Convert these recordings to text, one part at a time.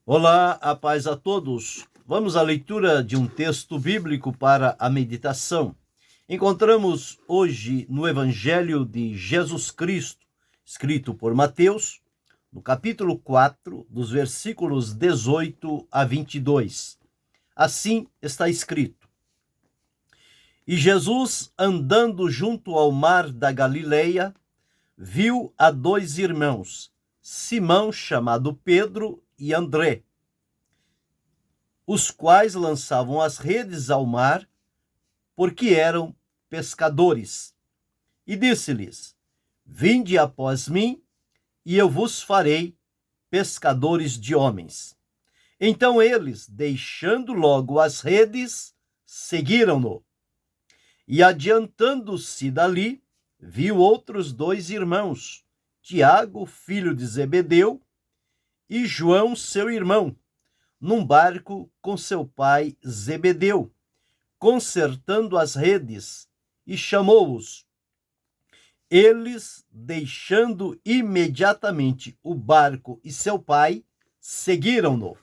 Olá, a paz a todos. Vamos à leitura de um texto bíblico para a meditação. Encontramos hoje no Evangelho de Jesus Cristo, escrito por Mateus, no capítulo 4, dos versículos 18 a 22. Assim está escrito: E Jesus, andando junto ao mar da Galileia, viu a dois irmãos, Simão, chamado Pedro, e André, os quais lançavam as redes ao mar, porque eram pescadores. E disse-lhes: Vinde após mim, e eu vos farei pescadores de homens. Então eles, deixando logo as redes, seguiram-no. E adiantando-se dali, viu outros dois irmãos, Tiago, filho de Zebedeu, e João, seu irmão, num barco com seu pai Zebedeu, consertando as redes, e chamou-os. Eles, deixando imediatamente o barco e seu pai, seguiram-no.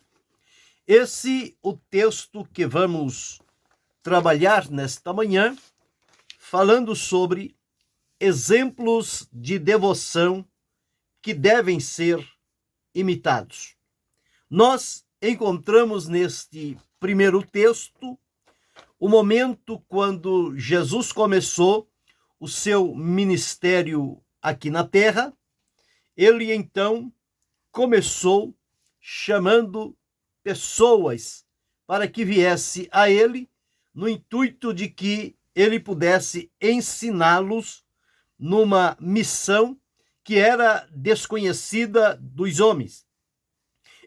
Esse é o texto que vamos trabalhar nesta manhã, falando sobre exemplos de devoção que devem ser imitados. Nós encontramos neste primeiro texto o momento quando Jesus começou o seu ministério aqui na terra. Ele então começou chamando pessoas para que viesse a ele, no intuito de que ele pudesse ensiná-los numa missão que era desconhecida dos homens.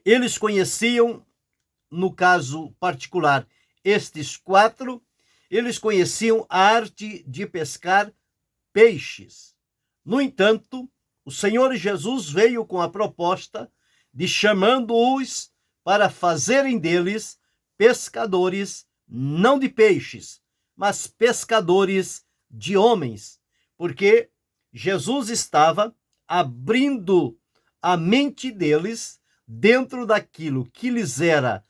Eles conheciam, no caso particular, estes quatro, eles conheciam a arte de pescar peixes. No entanto, o Senhor Jesus veio com a proposta de chamando-os para fazerem deles pescadores, não de peixes, mas pescadores de homens, porque Jesus estava abrindo a mente deles dentro daquilo que lhes era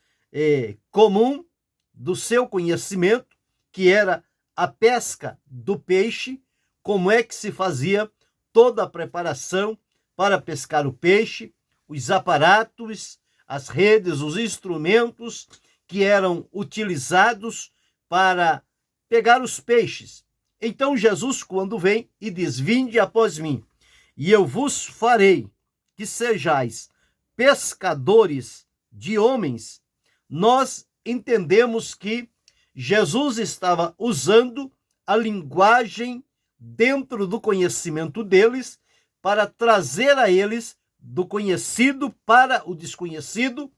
comum, do seu conhecimento, que era a pesca do peixe, como é que se fazia toda a preparação para pescar o peixe, os aparatos, as redes, os instrumentos que eram utilizados para pegar os peixes. Então Jesus, quando vem e diz: Vinde após mim, e eu vos farei que sejais pescadores de homens, nós entendemos que Jesus estava usando a linguagem dentro do conhecimento deles para trazer a eles, do conhecido para o desconhecido,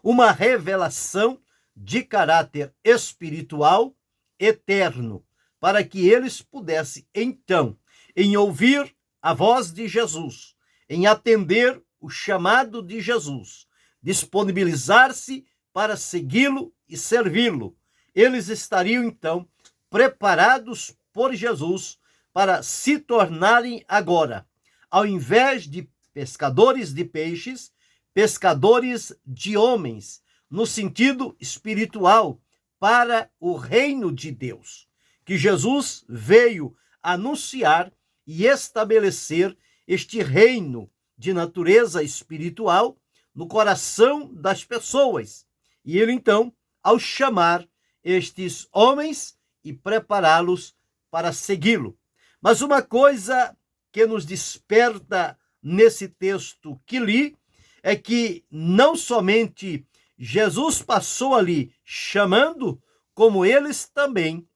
uma revelação de caráter espiritual eterno, para que eles pudessem, então, em ouvir a voz de Jesus, em atender o chamado de Jesus, disponibilizar-se para segui-lo e servi-lo, eles estariam, então, preparados por Jesus para se tornarem agora, ao invés de pescadores de peixes, pescadores de homens, no sentido espiritual, para o reino de Deus, que Jesus veio anunciar e estabelecer este reino de natureza espiritual no coração das pessoas. E ele, então, ao chamar estes homens e prepará-los para segui-lo. Mas uma coisa que nos desperta nesse texto que li é que não somente Jesus passou ali chamando, como eles também,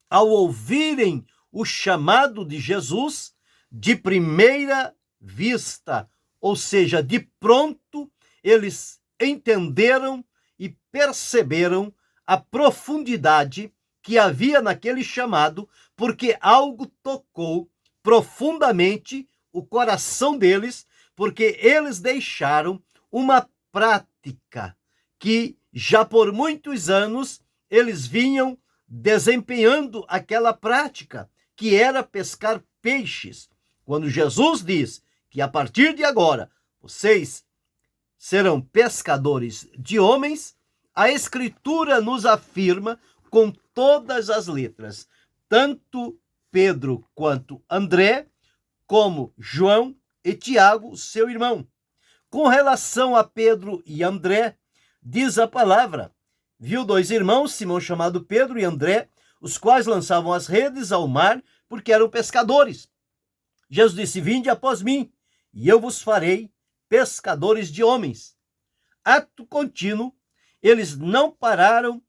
ao ouvirem o chamado de Jesus, de primeira vista, ou seja, de pronto, eles entenderam e perceberam a profundidade que havia naquele chamado, porque algo tocou profundamente o coração deles, porque eles deixaram uma prática que já por muitos anos eles vinham desempenhando aquela prática, que era pescar peixes. Quando Jesus diz que a partir de agora vocês serão pescadores de homens, a Escritura nos afirma com todas as letras, tanto Pedro quanto André, como João e Tiago, seu irmão. Com relação a Pedro e André, diz a palavra: viu dois irmãos, Simão chamado Pedro e André, os quais lançavam as redes ao mar, porque eram pescadores. Jesus disse: vinde após mim, e eu vos farei pescadores de homens. Ato contínuo, eles não pararam.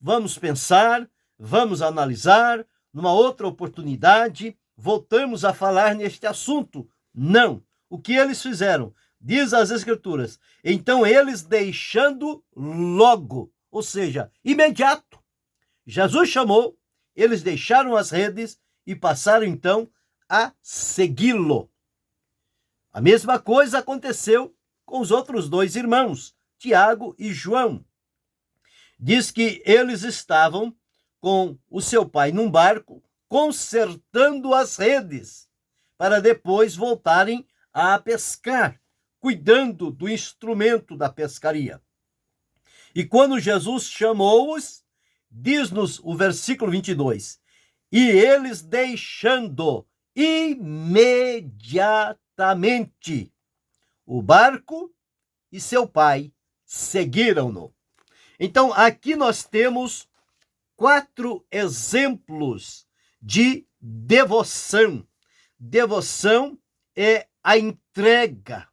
Vamos pensar, vamos analisar, numa outra oportunidade, voltamos a falar neste assunto. Não. O que eles fizeram? Diz as Escrituras: então eles deixando logo, ou seja, imediato. Jesus chamou, eles deixaram as redes e passaram então a segui-lo. A mesma coisa aconteceu com os outros dois irmãos, Tiago e João. Diz que eles estavam com o seu pai num barco, consertando as redes, para depois voltarem a pescar, cuidando do instrumento da pescaria. E quando Jesus chamou-os, diz-nos o versículo 22, e eles deixando imediatamente o barco e seu pai seguiram-no. Então, aqui nós temos 4 exemplos de devoção. Devoção é a entrega,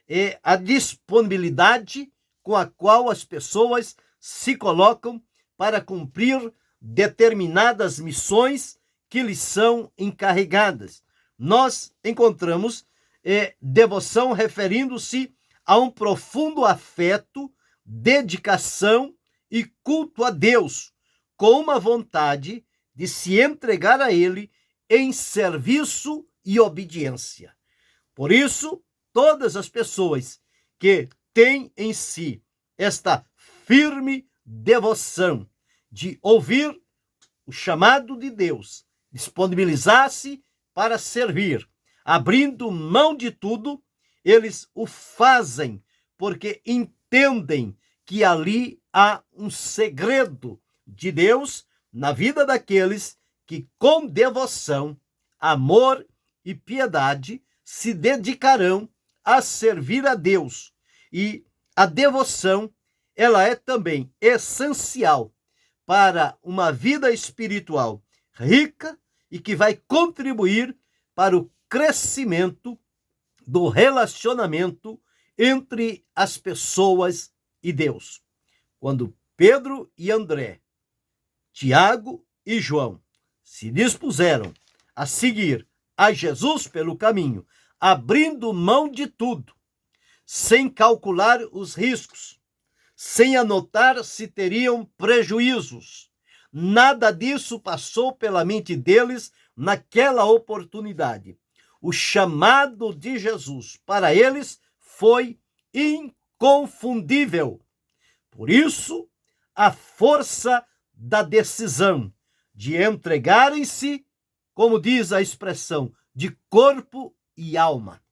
é a disponibilidade com a qual as pessoas se colocam para cumprir determinadas missões que lhes são encarregadas. Nós encontramos devoção referindo-se a um profundo afeto, dedicação e culto a Deus, com uma vontade de se entregar a Ele em serviço e obediência. Por isso, todas as pessoas que têm em si esta firme devoção de ouvir o chamado de Deus, disponibilizar-se para servir, abrindo mão de tudo, eles o fazem porque entendem que ali há um segredo de Deus na vida daqueles que com devoção, amor e piedade se dedicarão a servir a Deus. E a devoção, ela é também essencial para uma vida espiritual rica e que vai contribuir para o crescimento do relacionamento entre as pessoas e Deus. Quando Pedro e André, Tiago e João se dispuseram a seguir a Jesus pelo caminho, abrindo mão de tudo, sem calcular os riscos, sem anotar se teriam prejuízos. Nada disso passou pela mente deles naquela oportunidade. O chamado de Jesus para eles foi inconfundível. Por isso, a força da decisão de entregarem-se, como diz a expressão, de corpo e alma.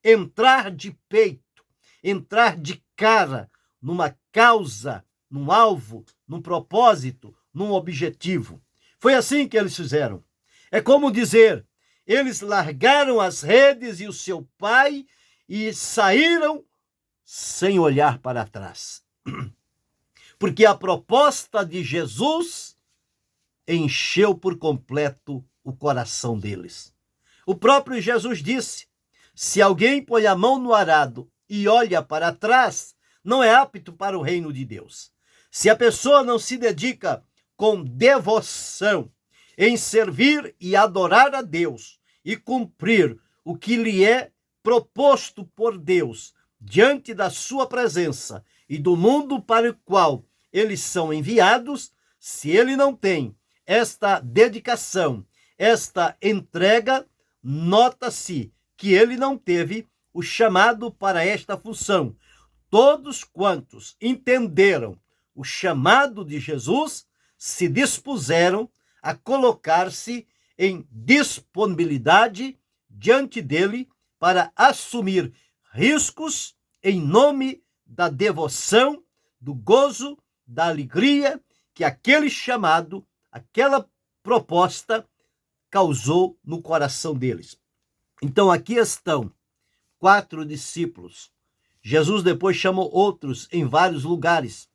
Entrar de peito, entrar de cara numa causa, num alvo, num propósito, num objetivo. Foi assim que eles fizeram. É como dizer, eles largaram as redes e o seu pai e saíram sem olhar para trás. Porque a proposta de Jesus encheu por completo o coração deles. O próprio Jesus disse: se alguém põe a mão no arado e olha para trás, não é apto para o reino de Deus. Se a pessoa não se dedica com devoção em servir e adorar a Deus e cumprir o que lhe é proposto por Deus diante da sua presença e do mundo para o qual eles são enviados, se ele não tem esta dedicação, esta entrega, nota-se que ele não teve o chamado para esta função. Todos quantos entenderam o chamado de Jesus se dispuseram a colocar-se em disponibilidade diante dele para assumir riscos em nome da devoção, do gozo, da alegria que aquele chamado, aquela proposta causou no coração deles. Então aqui estão 4 discípulos. Jesus depois chamou outros em vários lugares,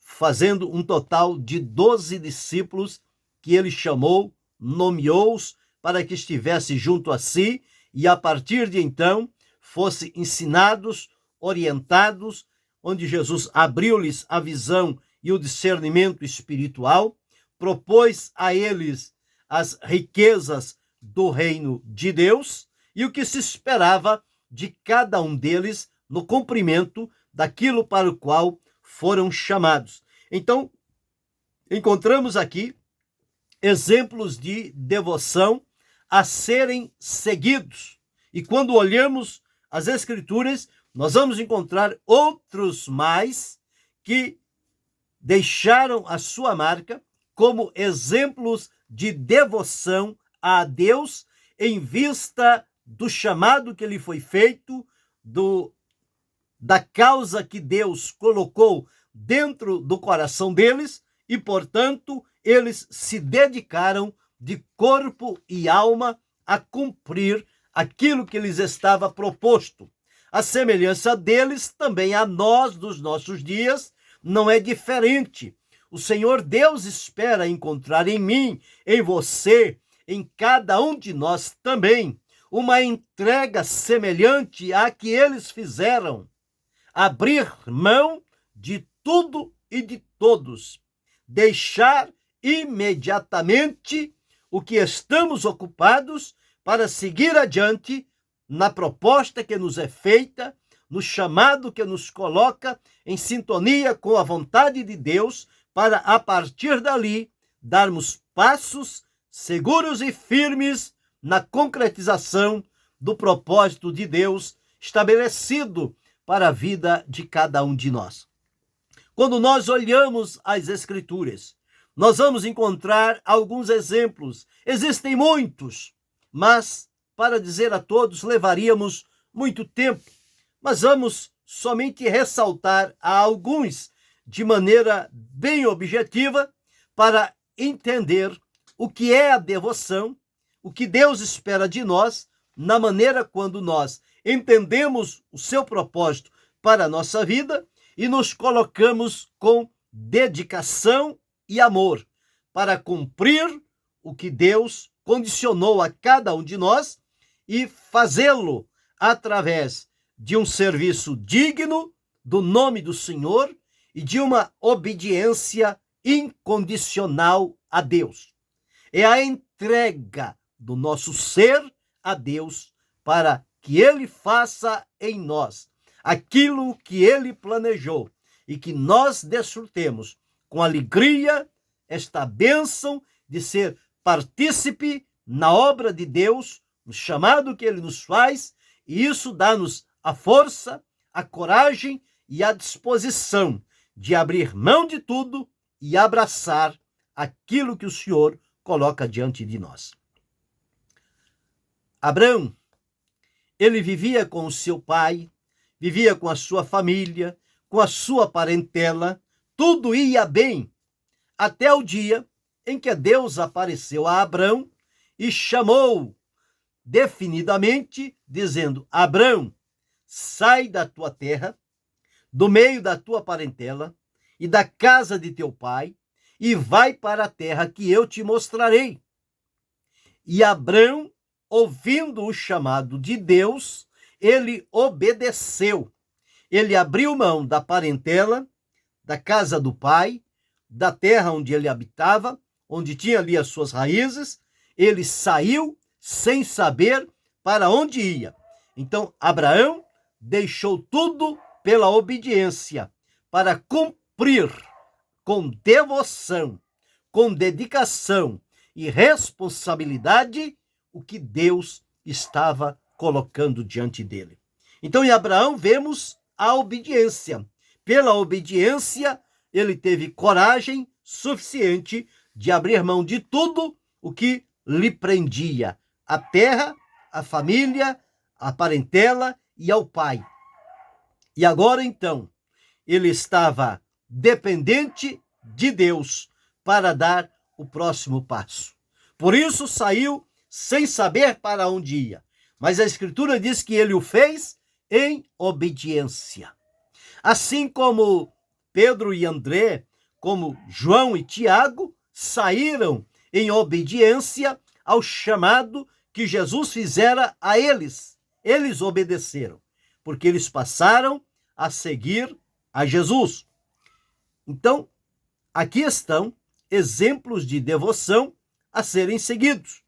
fazendo um total de 12 discípulos que ele chamou, nomeou-os para que estivesse junto a si e a partir de então fossem ensinados, orientados, onde Jesus abriu-lhes a visão e o discernimento espiritual, propôs a eles as riquezas do reino de Deus e o que se esperava de cada um deles no cumprimento daquilo para o qual foram chamados. Então, encontramos aqui exemplos de devoção a serem seguidos. E quando olhamos as Escrituras, nós vamos encontrar outros mais que deixaram a sua marca como exemplos de devoção a Deus em vista do chamado que lhe foi feito, da causa que Deus colocou dentro do coração deles e, portanto, eles se dedicaram de corpo e alma a cumprir aquilo que lhes estava proposto. A semelhança deles, também a nós dos nossos dias, não é diferente. O Senhor Deus espera encontrar em mim, em você, em cada um de nós também, uma entrega semelhante à que eles fizeram. Abrir mão de tudo e de todos. Deixar imediatamente o que estamos ocupados para seguir adiante na proposta que nos é feita, no chamado que nos coloca em sintonia com a vontade de Deus, para a partir dali darmos passos seguros e firmes na concretização do propósito de Deus estabelecido para a vida de cada um de nós. Quando nós olhamos as Escrituras, nós vamos encontrar alguns exemplos. Existem muitos, mas para dizer a todos levaríamos muito tempo. Mas vamos somente ressaltar a alguns de maneira bem objetiva para entender o que é a devoção, o que Deus espera de nós, na maneira quando nós entendemos o seu propósito para a nossa vida e nos colocamos com dedicação e amor para cumprir o que Deus condicionou a cada um de nós e fazê-lo através de um serviço digno do nome do Senhor e de uma obediência incondicional a Deus. É a entrega do nosso ser a Deus para que Ele faça em nós aquilo que Ele planejou e que nós desfrutemos com alegria esta bênção de ser partícipe na obra de Deus, no chamado que Ele nos faz, e isso dá-nos a força, a coragem e a disposição de abrir mão de tudo e abraçar aquilo que o Senhor coloca diante de nós. Abraão, ele vivia com o seu pai, vivia com a sua família, com a sua parentela, tudo ia bem, até o dia em que Deus apareceu a Abraão e chamou definidamente, dizendo: Abraão, sai da tua terra, do meio da tua parentela e da casa de teu pai, e vai para a terra que eu te mostrarei. E Abraão, ouvindo o chamado de Deus, ele obedeceu. Ele abriu mão da parentela, da casa do pai, da terra onde ele habitava, onde tinha ali as suas raízes. Ele saiu sem saber para onde ia. Então, Abraão deixou tudo pela obediência, para cumprir com devoção, com dedicação e responsabilidade o que Deus estava colocando diante dele. Então, em Abraão vemos a obediência. Pela obediência, ele teve coragem suficiente de abrir mão de tudo o que lhe prendia: a terra, a família, a parentela e ao pai. E agora então, ele estava dependente de Deus para dar o próximo passo. Por isso saiu sem saber para onde ia. Mas a Escritura diz que ele o fez em obediência. Assim como Pedro e André, como João e Tiago, saíram em obediência ao chamado que Jesus fizera a eles. Eles obedeceram, porque eles passaram a seguir a Jesus. Então, aqui estão exemplos de devoção a serem seguidos.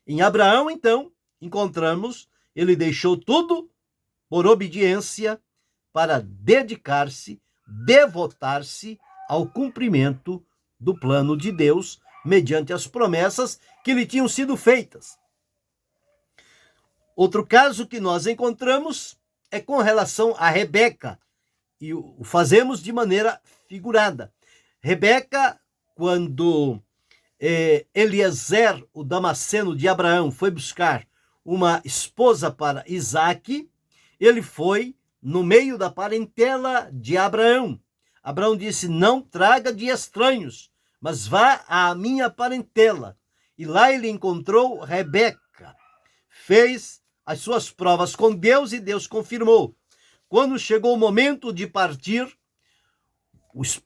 Em Abraão, então, encontramos, ele deixou tudo por obediência para dedicar-se, devotar-se ao cumprimento do plano de Deus, mediante as promessas que lhe tinham sido feitas. Outro caso que nós encontramos é com relação a Rebeca, e o fazemos de maneira figurada. Rebeca, quando Eliezer, o damasceno de Abraão, foi buscar uma esposa para Isaque, ele foi no meio da parentela de Abraão. Abraão disse: não traga de estranhos, mas vá à minha parentela. E lá ele encontrou Rebeca. Fez as suas provas com Deus e Deus confirmou. Quando chegou o momento de partir,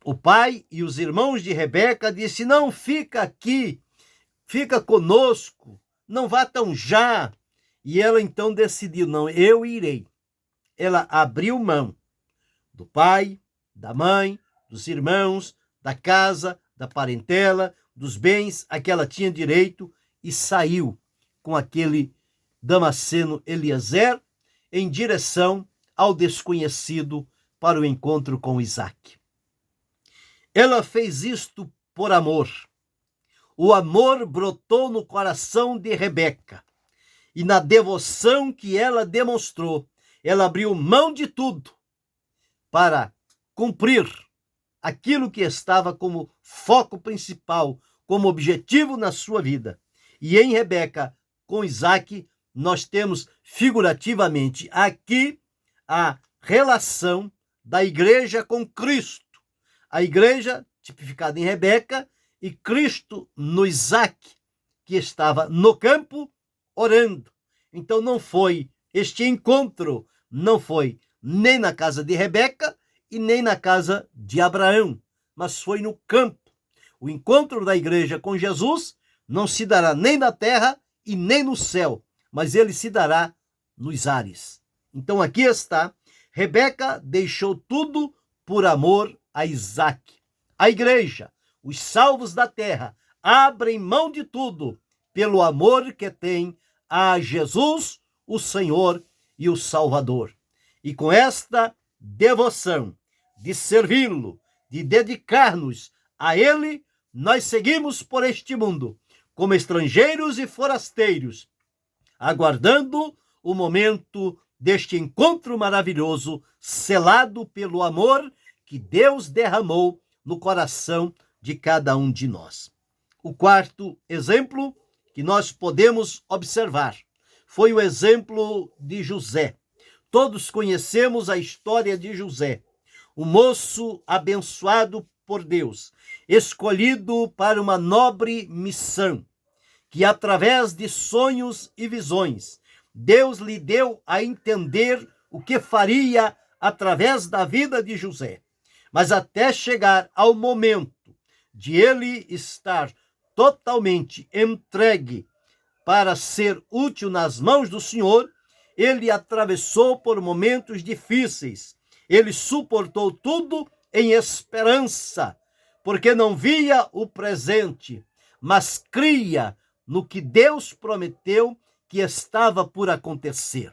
o pai e os irmãos de Rebeca disse: não, fica aqui, fica conosco, não vá tão já. E ela então decidiu: não, eu irei. Ela abriu mão do pai, da mãe, dos irmãos, da casa, da parentela, dos bens a que ela tinha direito e saiu com aquele damasceno Eliezer em direção ao desconhecido para o encontro com Isaque. Ela fez isto por amor. O amor brotou no coração de Rebeca. E na devoção que ela demonstrou, ela abriu mão de tudo para cumprir aquilo que estava como foco principal, como objetivo na sua vida. E em Rebeca, com Isaque, nós temos figurativamente aqui a relação da igreja com Cristo. A igreja tipificada em Rebeca e Cristo no Isaque, que estava no campo orando. Então não foi este encontro, não foi nem na casa de Rebeca e nem na casa de Abraão, mas foi no campo. O encontro da igreja com Jesus não se dará nem na terra e nem no céu, mas ele se dará nos ares. Então aqui está, Rebeca deixou tudo por amor a Isaque. A igreja, os salvos da terra, abrem mão de tudo pelo amor que tem a Jesus, o Senhor e o Salvador. E com esta devoção de servi-lo, de dedicar-nos a ele, nós seguimos por este mundo, como estrangeiros e forasteiros, aguardando o momento deste encontro maravilhoso, selado pelo amor que Deus derramou no coração de cada um de nós. O quarto exemplo que nós podemos observar foi o exemplo de José. Todos conhecemos a história de José, o moço abençoado por Deus, escolhido para uma nobre missão, que através de sonhos e visões, Deus lhe deu a entender o que faria através da vida de José. Mas até chegar ao momento de ele estar totalmente entregue para ser útil nas mãos do Senhor, ele atravessou por momentos difíceis. Ele suportou tudo em esperança, porque não via o presente, mas cria no que Deus prometeu que estava por acontecer.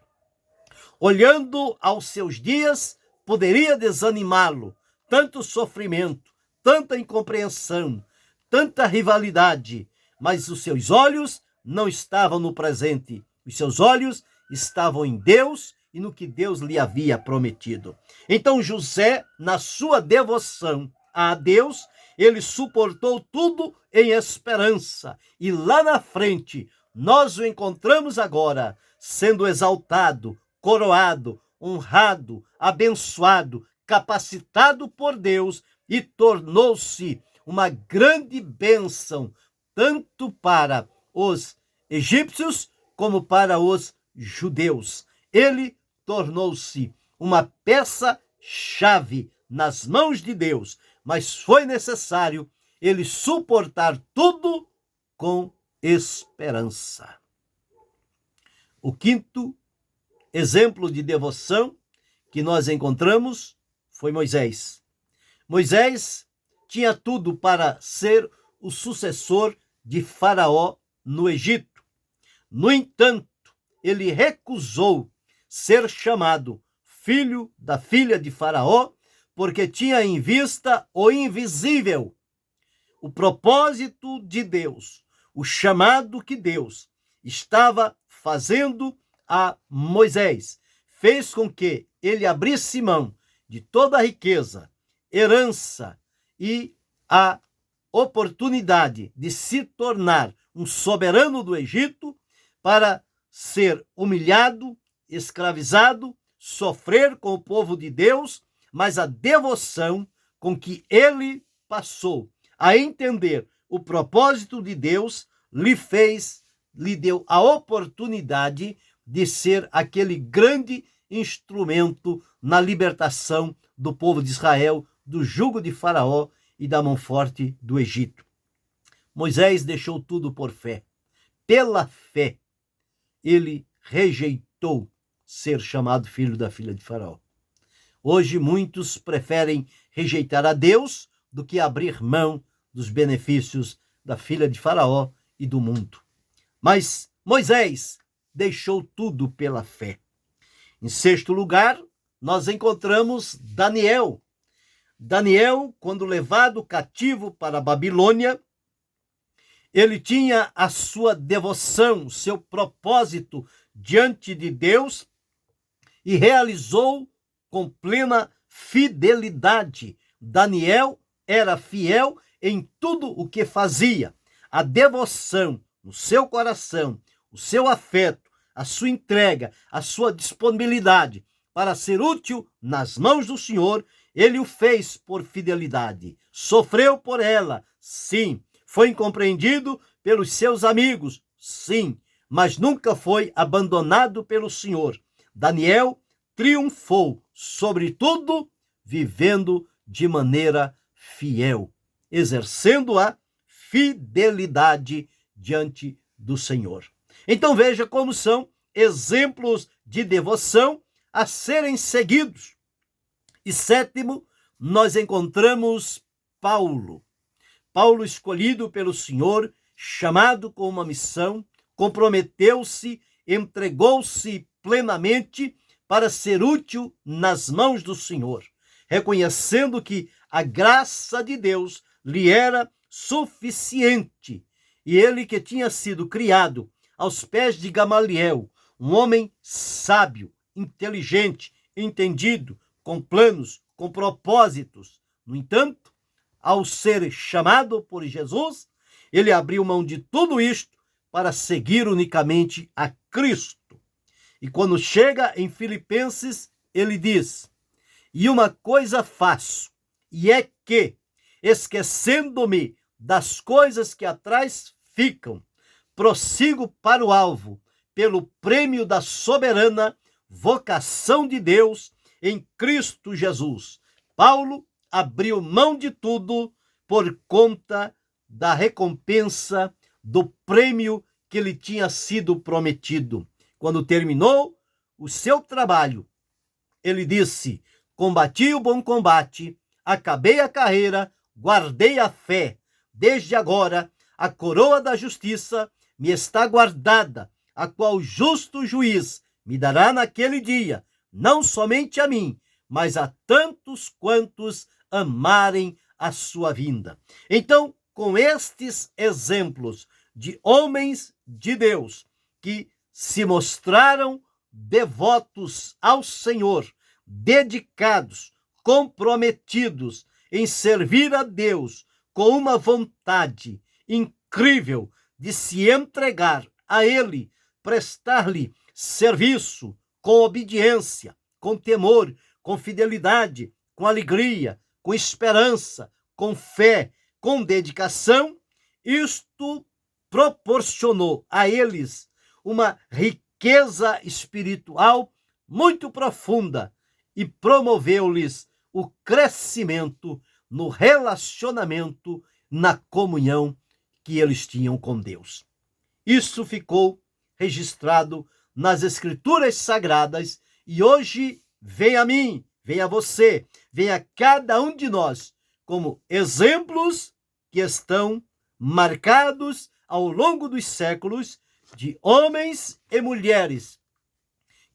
Olhando aos seus dias, poderia desanimá-lo, tanto sofrimento, tanta incompreensão, tanta rivalidade, mas os seus olhos não estavam no presente, os seus olhos estavam em Deus e no que Deus lhe havia prometido. Então José, na sua devoção a Deus, ele suportou tudo em esperança, e lá na frente nós o encontramos agora sendo exaltado, coroado honrado, abençoado, capacitado por Deus e tornou-se uma grande bênção, tanto para os egípcios como para os judeus. Ele tornou-se uma peça-chave nas mãos de Deus, mas foi necessário ele suportar tudo com esperança. O quinto exemplo de devoção que nós encontramos foi Moisés. Moisés tinha tudo para ser o sucessor de Faraó no Egito. No entanto, ele recusou ser chamado filho da filha de Faraó, porque tinha em vista o invisível, o propósito de Deus, o chamado que Deus estava fazendo a Moisés. Fez com que ele abrisse mão de toda a riqueza, herança e a oportunidade de se tornar um soberano do Egito para ser humilhado, escravizado, sofrer com o povo de Deus, mas a devoção com que ele passou a entender o propósito de Deus lhe deu a oportunidade de ser aquele grande instrumento na libertação do povo de Israel do jugo de Faraó e da mão forte do Egito. Moisés deixou tudo por fé. Pela fé, ele rejeitou ser chamado filho da filha de Faraó. Hoje muitos preferem rejeitar a Deus do que abrir mão dos benefícios da filha de Faraó e do mundo. Mas Moisés deixou tudo pela fé. Em sexto lugar, nós encontramos Daniel. Daniel, quando levado cativo para a Babilônia, ele tinha a sua devoção, o seu propósito diante de Deus e realizou com plena fidelidade. Daniel era fiel em tudo o que fazia. A devoção no seu coração, o seu afeto, a sua entrega, a sua disponibilidade para ser útil nas mãos do Senhor, ele o fez por fidelidade. Sofreu por ela, sim. Foi incompreendido pelos seus amigos, sim. Mas nunca foi abandonado pelo Senhor. Daniel triunfou, sobretudo, vivendo de maneira fiel, exercendo a fidelidade diante do Senhor. Então veja como são exemplos de devoção a serem seguidos. E sétimo, nós encontramos Paulo. Paulo, escolhido pelo Senhor, chamado com uma missão, comprometeu-se, entregou-se plenamente para ser útil nas mãos do Senhor, reconhecendo que a graça de Deus lhe era suficiente. E ele, que tinha sido criado aos pés de Gamaliel, um homem sábio, inteligente, entendido, com planos, com propósitos. No entanto, ao ser chamado por Jesus, ele abriu mão de tudo isto para seguir unicamente a Cristo. E quando chega em Filipenses, ele diz: e uma coisa faço, e é que, esquecendo-me das coisas que atrás ficam, prossigo para o alvo, pelo prêmio da soberana vocação de Deus em Cristo Jesus. Paulo abriu mão de tudo por conta da recompensa, do prêmio que lhe tinha sido prometido. Quando terminou o seu trabalho, ele disse: combati o bom combate, acabei a carreira, guardei a fé. Desde agora, a coroa da justiça me está guardada, a qual o justo juiz me dará naquele dia, não somente a mim, mas a tantos quantos amarem a sua vinda. Então, com estes exemplos de homens de Deus que se mostraram devotos ao Senhor, dedicados, comprometidos em servir a Deus com uma vontade incrível de se entregar a Ele, prestar-lhe serviço com obediência, com temor, com fidelidade, com alegria, com esperança, com fé, com dedicação, isto proporcionou a eles uma riqueza espiritual muito profunda e promoveu-lhes o crescimento no relacionamento, na comunhão que eles tinham com Deus. Isso ficou registrado nas Escrituras Sagradas e hoje vem a mim, vem a você, vem a cada um de nós como exemplos que estão marcados ao longo dos séculos de homens e mulheres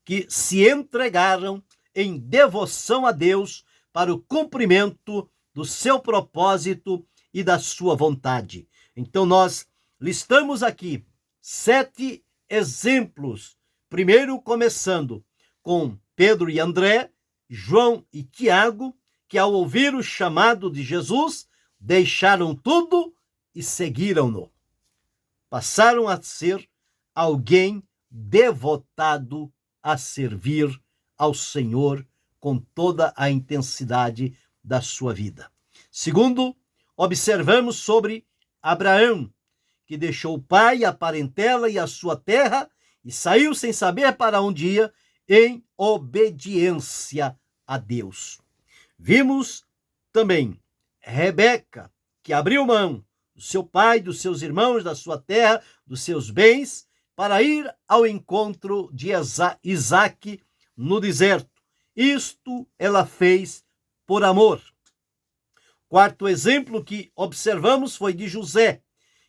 que se entregaram em devoção a Deus para o cumprimento do seu propósito e da sua vontade. Então nós listamos aqui 7 exemplos, primeiro começando com Pedro e André, João e Tiago, que ao ouvir o chamado de Jesus, deixaram tudo e seguiram-no. Passaram a ser alguém devotado a servir ao Senhor com toda a intensidade da sua vida. Segundo, observamos sobre Abraão, que deixou o pai, a parentela e a sua terra e saiu sem saber para onde ia em obediência a Deus. Vimos também Rebeca, que abriu mão do seu pai, dos seus irmãos, da sua terra, dos seus bens, para ir ao encontro de Isaque no deserto. Isto ela fez por amor. Quarto exemplo que observamos foi de José,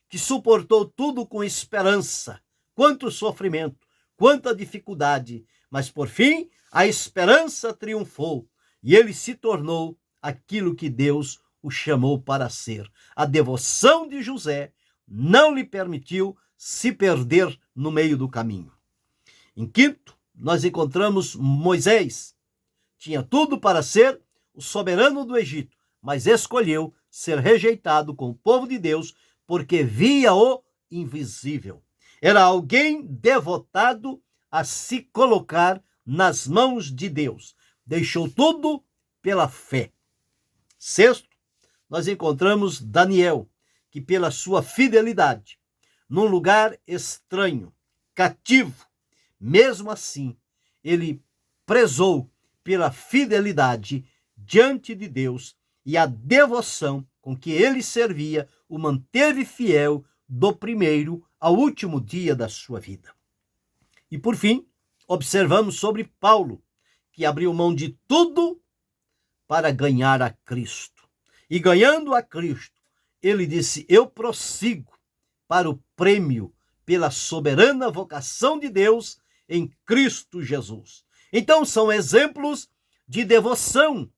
que suportou tudo com esperança. Quanto sofrimento, quanta dificuldade, mas por fim a esperança triunfou e ele se tornou aquilo que Deus o chamou para ser. A devoção de José não lhe permitiu se perder no meio do caminho. Em quinto, nós encontramos Moisés. Tinha tudo para ser o soberano do Egito, mas escolheu ser rejeitado com o povo de Deus porque via o invisível. Era alguém devotado a se colocar nas mãos de Deus. Deixou tudo pela fé. Sexto, nós encontramos Daniel, que pela sua fidelidade, num lugar estranho, cativo, mesmo assim, ele prezou pela fidelidade diante de Deus e a devoção com que ele servia o manteve fiel do primeiro ao último dia da sua vida. E por fim, observamos sobre Paulo, que abriu mão de tudo para ganhar a Cristo. E ganhando a Cristo, ele disse: eu prossigo para o prêmio pela soberana vocação de Deus em Cristo Jesus. Então são exemplos de devoção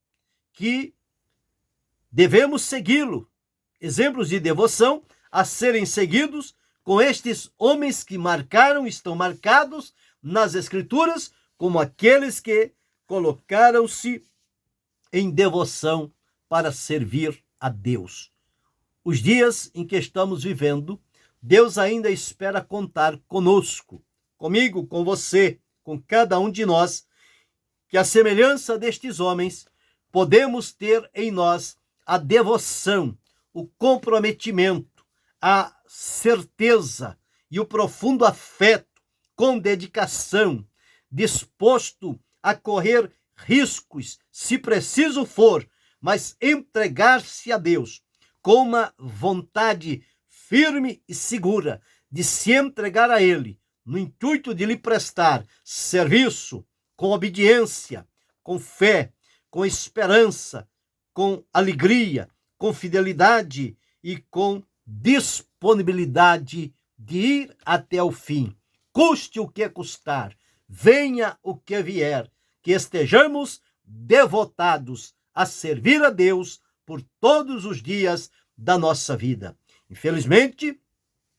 que devemos segui-lo. Exemplos de devoção a serem seguidos com estes homens que estão marcados nas Escrituras como aqueles que colocaram-se em devoção para servir a Deus. Os dias em que estamos vivendo, Deus ainda espera contar conosco, comigo, com você, com cada um de nós, que a semelhança destes homens, podemos ter em nós a devoção, o comprometimento, a certeza e o profundo afeto, com dedicação, disposto a correr riscos, se preciso for, mas entregar-se a Deus com uma vontade firme e segura de se entregar a Ele, no intuito de lhe prestar serviço, com obediência, com fé, com esperança, com alegria, com fidelidade e com disponibilidade de ir até o fim. Custe o que custar, venha o que vier, que estejamos devotados a servir a Deus por todos os dias da nossa vida. Infelizmente,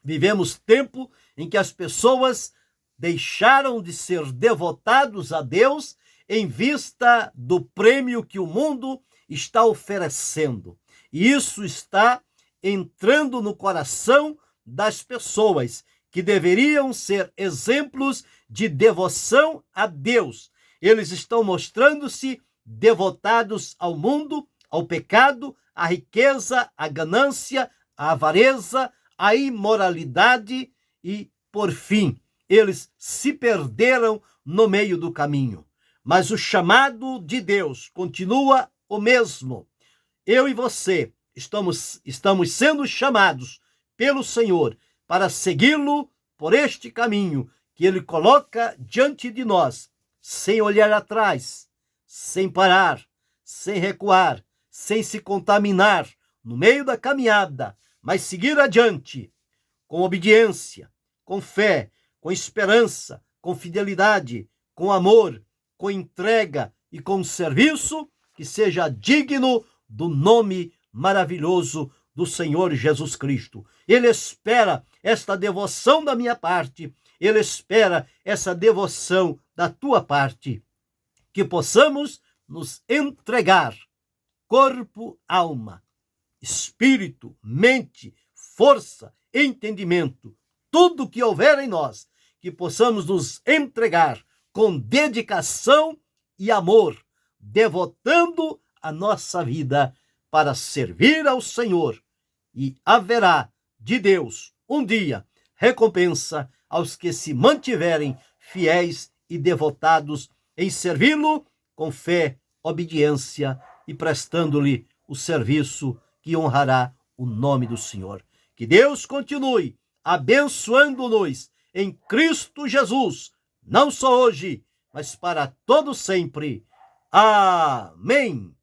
vivemos tempo em que as pessoas deixaram de ser devotados a Deus em vista do prêmio que o mundo está oferecendo. E isso está entrando no coração das pessoas que deveriam ser exemplos de devoção a Deus. Eles estão mostrando-se devotados ao mundo, ao pecado, à riqueza, à ganância, à avareza, à imoralidade e, por fim, eles se perderam no meio do caminho. Mas o chamado de Deus continua o mesmo. Eu e você estamos sendo chamados pelo Senhor para segui-lo por este caminho que ele coloca diante de nós, sem olhar atrás, sem parar, sem recuar, sem se contaminar no meio da caminhada, mas seguir adiante com obediência, com fé, com esperança, com fidelidade, com amor, com entrega e com serviço que seja digno do nome maravilhoso do Senhor Jesus Cristo. Ele espera esta devoção da minha parte, ele espera essa devoção da tua parte, que possamos nos entregar, corpo, alma, espírito, mente, força, entendimento, tudo que houver em nós, que possamos nos entregar com dedicação e amor, devotando a nossa vida para servir ao Senhor. E haverá de Deus um dia recompensa aos que se mantiverem fiéis e devotados em servi-lo com fé, obediência e prestando-lhe o serviço que honrará o nome do Senhor. Que Deus continue abençoando-nos em Cristo Jesus, não só hoje, mas para todo sempre. Amém.